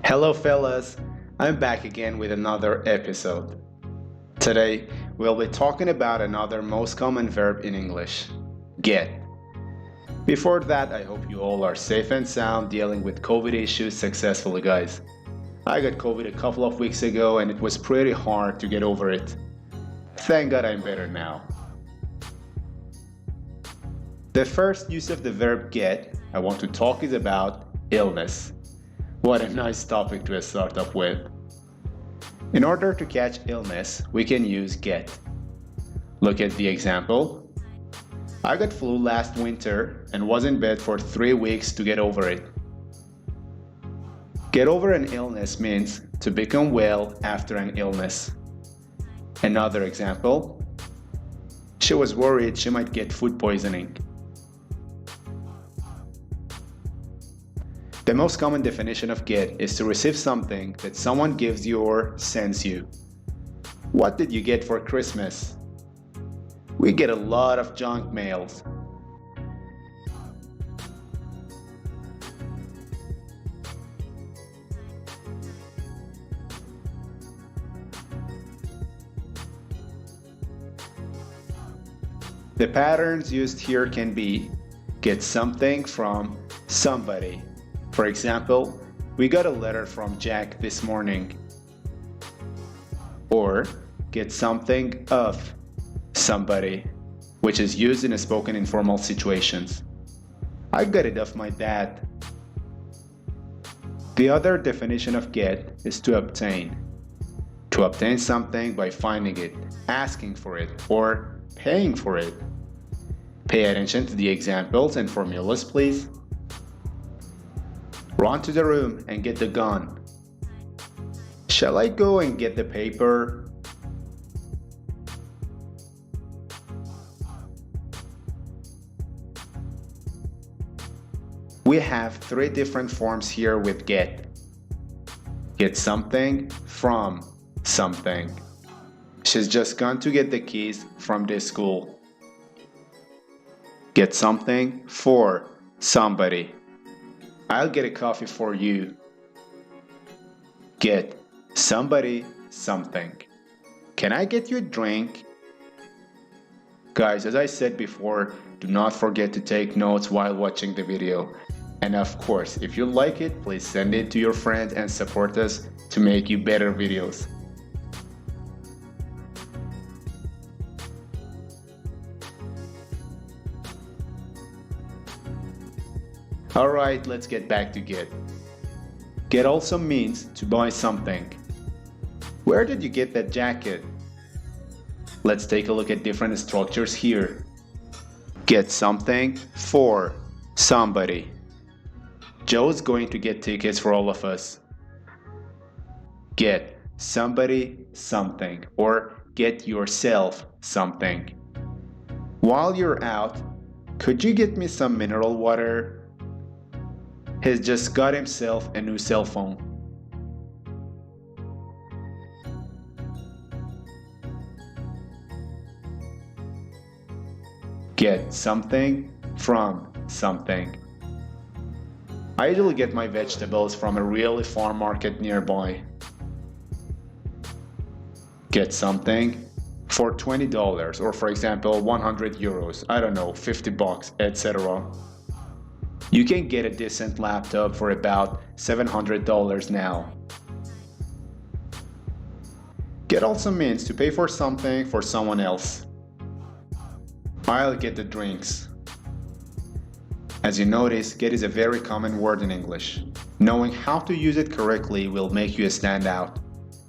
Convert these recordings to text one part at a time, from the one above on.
Hello, fellas. I'm back again with another episode. Today, we'll be talking about another most common verb in English get. Before that, I hope you all are safe and sound dealing with COVID issues successfully, guys. I got COVID a couple of weeks ago and it was pretty hard to get over it. Thank God I'm better now. The first use of the verb get I want to talk is about illness. What a nice topic to start up with. In order to catch illness, we can use get. Look at the example. I got flu last winter and was in bed for 3 weeks to get over it. Get over an illness means to become well after an illness. Another example. She was worried she might get food poisoning. The most common definition of get is to receive something that someone gives you or sends you. What did you get for Christmas? We get a lot of junk mails. The patterns used here can be get something from somebody. For example, we got a letter from Jack this morning. Or get something of somebody, which is used in a spoken informal situations. I got it off my dad. The other definition of get is to obtain. To obtain something by finding it, asking for it, or paying for it. Pay attention to the examples and formulas, please. Run to the room and get the gun. Shall I go and get the paper? We have 3 different forms here with get. Get something from something. She's just gone to get the keys from this school. Get something for somebody. I'll get a coffee for you. Get somebody something. Can I get you a drink? Guys, as I said before, do not forget to take notes while watching the video. And of course, if you like it, please send it to your friends and support us to make you better videos. Alright, let's get back to get. Get also means to buy something. Where did you get that jacket? Let's take a look at different structures here. Get something for somebody. Joe's going to get tickets for all of us. Get somebody something or get yourself something. While you're out, could you get me some mineral water? He's just got himself a new cell phone. Get something from something. I usually get my vegetables from a really farm market nearby. Get something for $20 or for example 100 euros, I don't know, 50 bucks, etc. You can get a decent laptop for about $700 now. Get also means to pay for something for someone else. I'll get the drinks. As you notice, get is a very common word in English. Knowing how to use it correctly will make you stand out.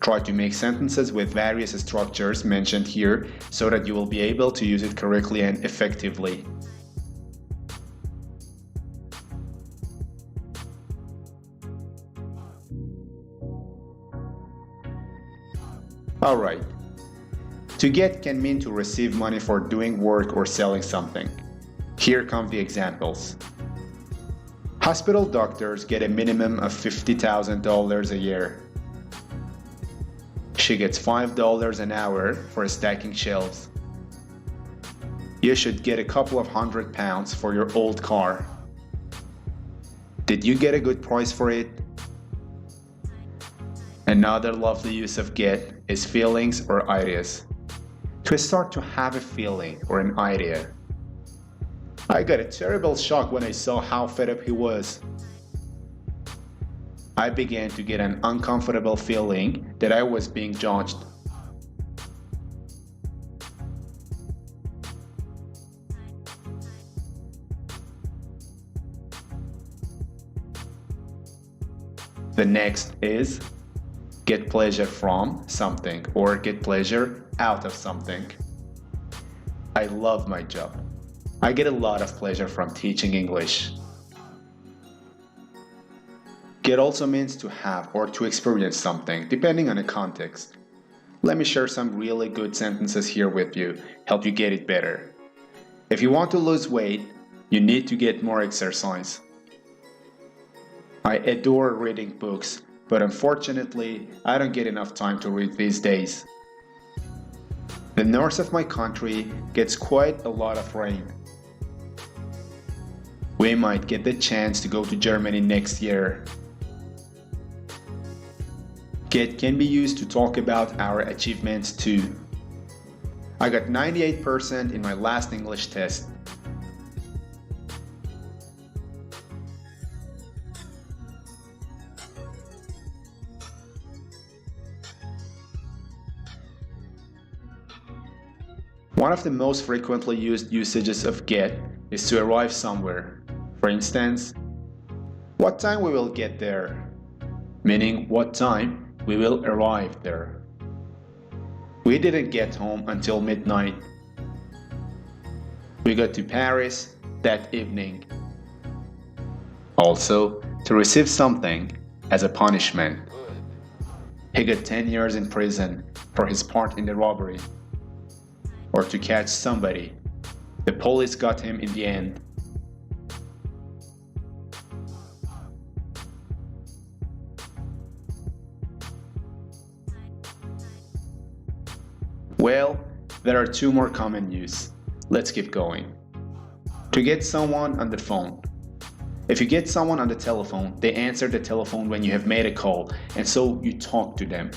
Try to make sentences with various structures mentioned here so that you will be able to use it correctly and effectively. Alright. To get can mean to receive money for doing work or selling something. Here come the examples. Hospital doctors get a minimum of $50,000 a year. She gets $5 an hour for stacking shelves. You should get a couple of £100 for your old car. Did you get a good price for it? Another lovely use of get is feelings or ideas. To start to have a feeling or an idea. I got a terrible shock when I saw how fed up he was. I began to get an uncomfortable feeling that I was being judged. The next is get pleasure from something or get pleasure out of something. I love my job. I get a lot of pleasure from teaching English. Get also means to have or to experience something, depending on the context. Let me share some really good sentences here with you, help you get it better. If you want to lose weight, you need to get more exercise. I adore reading books, but unfortunately, I don't get enough time to read these days. The north of my country gets quite a lot of rain. We might get the chance to go to Germany next year. Get can be used to talk about our achievements too. I got 98% in my last English test. One of the most frequently used usages of get is to arrive somewhere. For instance, what time we will get there, meaning what time we will arrive there. We didn't get home until midnight. We got to Paris that evening. Also, to receive something as a punishment. He got 10 years in prison for his part in the robbery. Or to catch somebody. The police got him in the end. Well, there are two more common use. Let's keep going. To get someone on the phone. If you get someone on the telephone, they answer the telephone when you have made a call, and so you talk to them.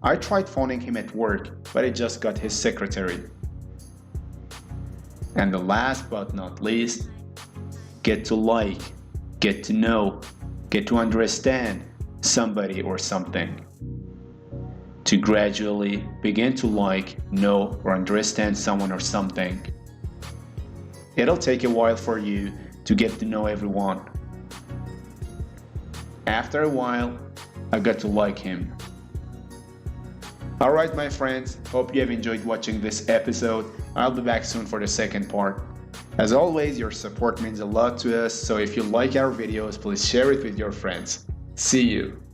I tried phoning him at work, but I just got his secretary. And the last but not least, get to like, get to know, get to understand somebody or something. To gradually begin to like, know, or understand someone or something. It'll take a while for you to get to know everyone. After a while, I got to like him. Alright my friends, hope you have enjoyed watching this episode. I'll be back soon for the second part. As always, your support means a lot to us, so if you like our videos, please share it with your friends. See you!